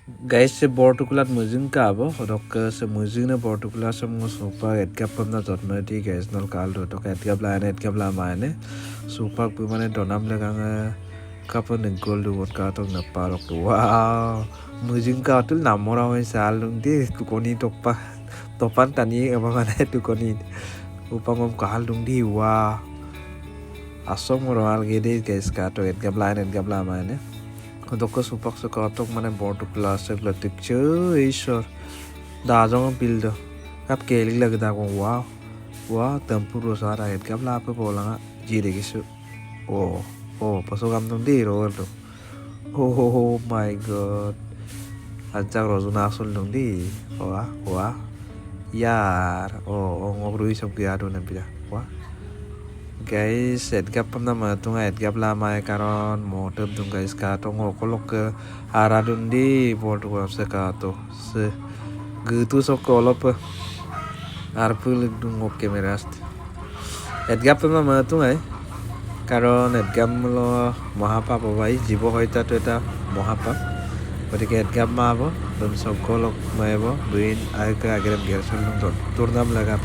Guys, se bortukulat mujung ka abo, dok se mujung na bortukula sem supa edgap pamna jotno ti guys nol kaldo dok edgap la maine supa bu mane donam lagang kapon gol du wot ka tok na parok tu wow mujung ka tul namora we salung di tukoni tokpa topan tani abangane tukoni upangom kaldung di wow asom moral gede guys ka to edgap la maine Doko supak sekatok mana bordu kelas glatik cuy isor dajong pildo kap keling lagi dago wow wow tempur rosara et kap lape pola jire gisu oh pasok am tum di roll to oh my god ajak rozu nasul dong di wah yar ngobrol isop giado nampida wah guys edgap pamna matunga edgap lama karon motem tung guys ka to ngokolok ke aradun di bordu wapse ka to se gitu so kolop arpul dung oke merast edgap pamna matunga karon edgap lo mahapap bhai jibo hoita to eta mahapap gotike edgap mabo dum so kolok maebo buin aga agram gerson dum turnam laga